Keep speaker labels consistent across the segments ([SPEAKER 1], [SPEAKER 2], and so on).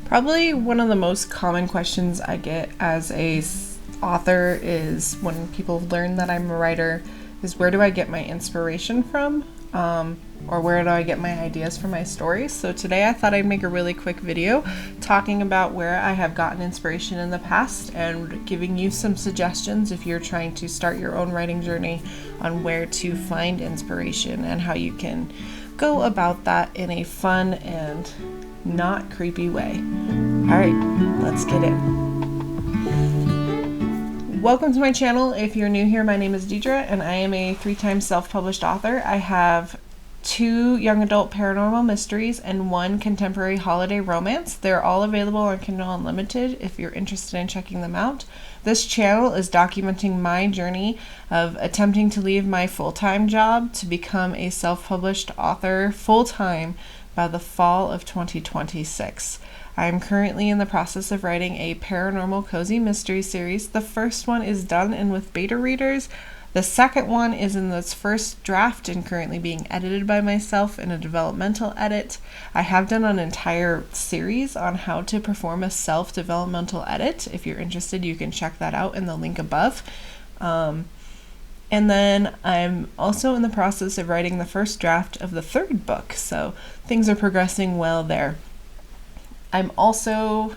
[SPEAKER 1] Probably one of the most common questions I get as a author is when people learn that I'm a writer is where do I get my inspiration from? Or where do I get my ideas for my stories? So today I thought I'd make a really quick video talking about where I have gotten inspiration in the past and giving you some suggestions if you're trying to start your own writing journey on where to find inspiration and how you can go about that in a fun and not creepy way. All right, let's get in. Welcome to my channel. If you're new here, my name is Deidre and I am a 3-time self-published author. I have 2 young adult paranormal mysteries and 1 contemporary holiday romance. They're all available on Kindle Unlimited if you're interested in checking them out. This channel is documenting my journey of attempting to leave my full-time job to become a self-published author full-time by the fall of 2026. I am currently in the process of writing a paranormal cozy mystery series. The first one is done and with beta readers. The second one is in its first draft and currently being edited by myself in a developmental edit. I have done an entire series on how to perform a self-developmental edit. If you're interested, you can check that out in the link above. And then I'm also in the process of writing the first draft of the 3rd book, so things are progressing well there. I'm also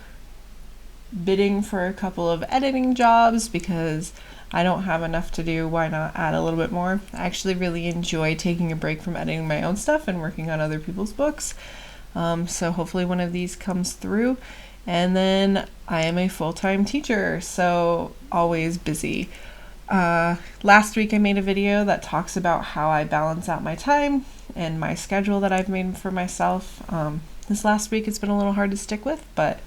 [SPEAKER 1] bidding for a couple of editing jobs because I don't have enough to do. Why not add a little bit more? I actually really enjoy taking a break from editing my own stuff and working on other people's books. So hopefully one of these comes through. And then I am a full-time teacher, so always busy. Last week I made a video that talks about how I balance out my time and my schedule that I've made for myself. This last week it's been a little hard to stick with, but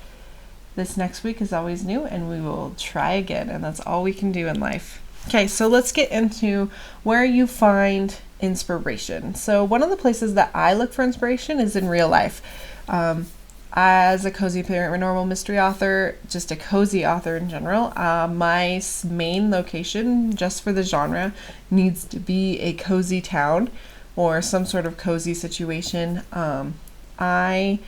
[SPEAKER 1] this next week is always new and we will try again, and that's all we can do in life. Okay, so let's get into where you find inspiration. So one of the places that I look for inspiration is in real life. As a cozy paranormal mystery author, just a cozy author in general, my main location, just for the genre, needs to be a cozy town or some sort of cozy situation. I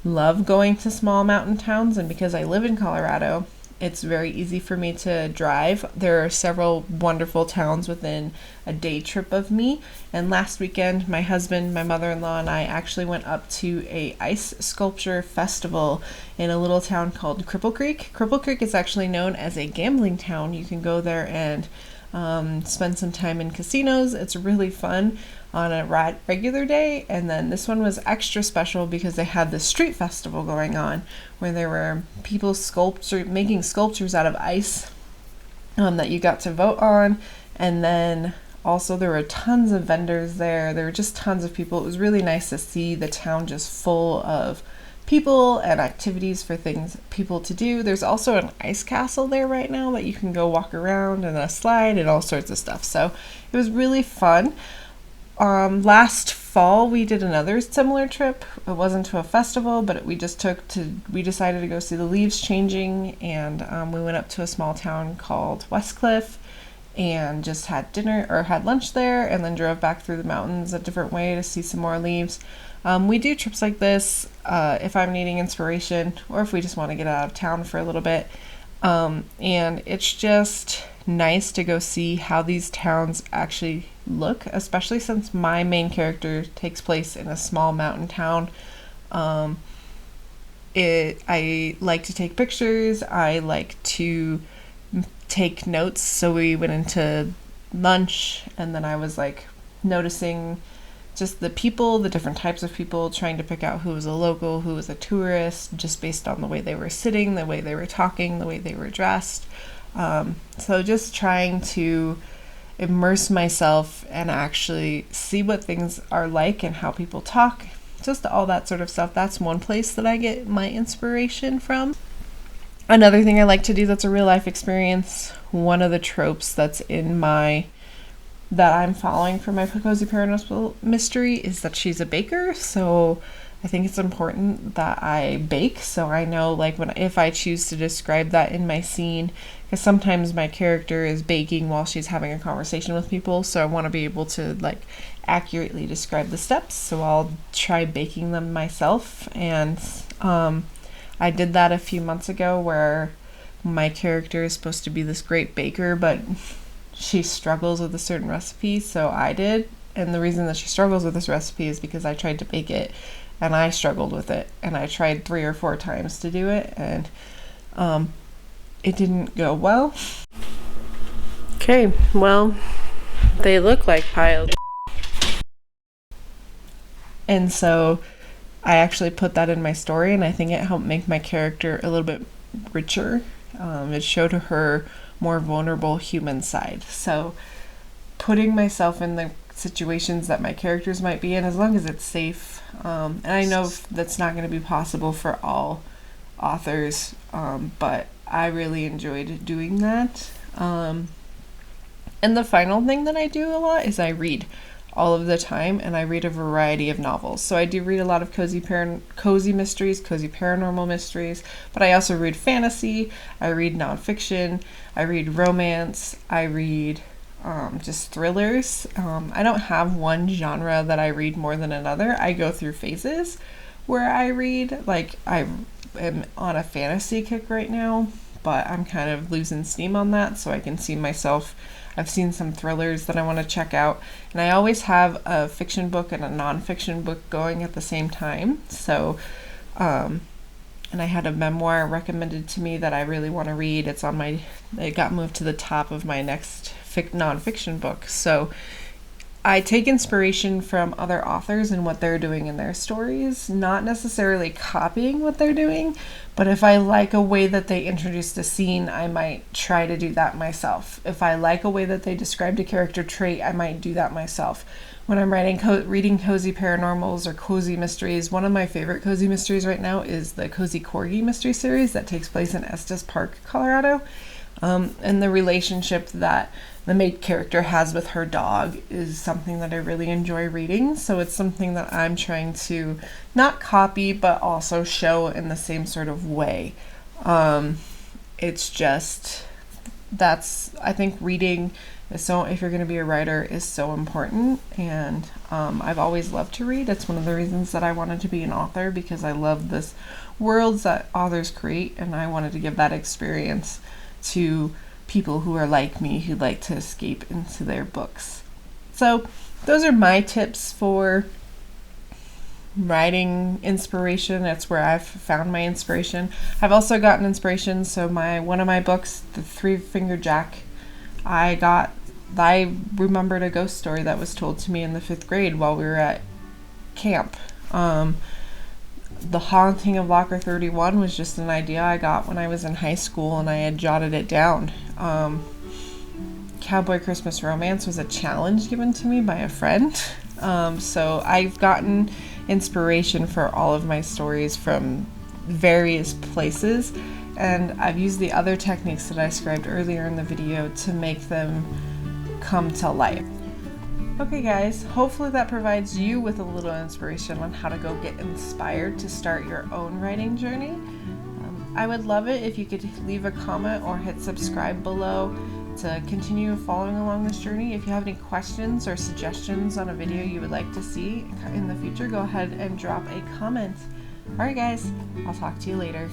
[SPEAKER 1] love going to small mountain towns, and because I live in Colorado, it's very easy for me to drive. There are several wonderful towns within a day trip of me, and last weekend my husband, my mother-in-law, and I actually went up to a ice sculpture festival in a little town called Cripple Creek. Cripple Creek is actually known as a gambling town. You can go there and spend some time in casinos. It's really fun on a regular day, and then this one was extra special because they had the street festival going on where there were people making sculptures out of ice that you got to vote on, and then also there were tons of vendors there. There were just tons of people. It was really nice to see the town just full of people and activities for people to do. There's also an ice castle there right now that you can go walk around, and a slide and all sorts of stuff. So it was really fun. Last fall we did another similar trip. It wasn't to a festival, but we decided to go see the leaves changing, and we went up to a small town called Westcliff and just had lunch there, and then drove back through the mountains a different way to see some more leaves. We do trips like this if I'm needing inspiration or if we just want to get out of town for a little bit. And it's just nice to go see how these towns actually look, especially since my main character takes place in a small mountain town. I like to take pictures. I like to take notes. So we went into lunch, and then I was like noticing just the people, the different types of people, trying to pick out who was a local, who was a tourist, just based on the way they were sitting, the way they were talking, the way they were dressed. So just trying to immerse myself and actually see what things are like and how people talk, just all that sort of stuff. That's one place that I get my inspiration from. Another thing I like to do that's a real life experience, one of the tropes that I'm following for my cozy paranormal mystery is that she's a baker. So I think it's important that I bake, so I know if I choose to describe that in my scene, because sometimes my character is baking while she's having a conversation with people, so I want to be able to accurately describe the steps, so I'll try baking them myself. And I did that a few months ago where my character is supposed to be this great baker, but she struggles with a certain recipe, so I did. And the reason that she struggles with this recipe is because I tried to bake it and I struggled with it. And I tried 3 or 4 times to do it, and it didn't go well. Okay, well, they look like piles. And so I actually put that in my story, and I think it helped make my character a little bit richer. It showed her more vulnerable human side. So putting myself in the situations that my characters might be in, as long as it's safe, and I know that's not going to be possible for all authors, but I really enjoyed doing that. And the final thing that I do a lot is I read all of the time, and I read a variety of novels. So I do read a lot of cozy mysteries, cozy paranormal mysteries, but I also read fantasy, I read nonfiction, I read romance, I read just thrillers. I don't have one genre that I read more than another. I go through phases where I read. Like, I am on a fantasy kick right now, but I'm kind of losing steam on that, so I can see myself. I've seen some thrillers that I want to check out, and I always have a fiction book and a nonfiction book going at the same time. So, and I had a memoir recommended to me that I really want to read. It got moved to the top of my next nonfiction book. So I take inspiration from other authors and what they're doing in their stories, not necessarily copying what they're doing, but if I like a way that they introduced a scene, I might try to do that myself. If I like a way that they described a character trait, I might do that myself. When I'm reading cozy paranormals or cozy mysteries, one of my favorite cozy mysteries right now is the Cozy Corgi mystery series that takes place in Estes Park, Colorado. And the relationship that the main character has with her dog is something that I really enjoy reading. So it's something that I'm trying to not copy, but also show in the same sort of way. It's just, I think reading is so, if you're going to be a writer, is so important. And I've always loved to read. It's one of the reasons that I wanted to be an author, because I love this worlds that authors create, and I wanted to give that experience to people who are like me, who like to escape into their books. So those are my tips for writing inspiration. That's where I've found my inspiration. I've also gotten inspiration. So one of my books, The Three-Fingered Jack, I remembered a ghost story that was told to me in the 5th grade while we were at camp. The Haunting of Locker 31 was just an idea I got when I was in high school, and I had jotted it down. Cowboy Christmas Romance was a challenge given to me by a friend. So I've gotten inspiration for all of my stories from various places, and I've used the other techniques that I described earlier in the video to make them come to life. Okay guys, hopefully that provides you with a little inspiration on how to go get inspired to start your own writing journey. I would love it if you could leave a comment or hit subscribe below to continue following along this journey. If you have any questions or suggestions on a video you would like to see in the future, go ahead and drop a comment. Alright guys, I'll talk to you later.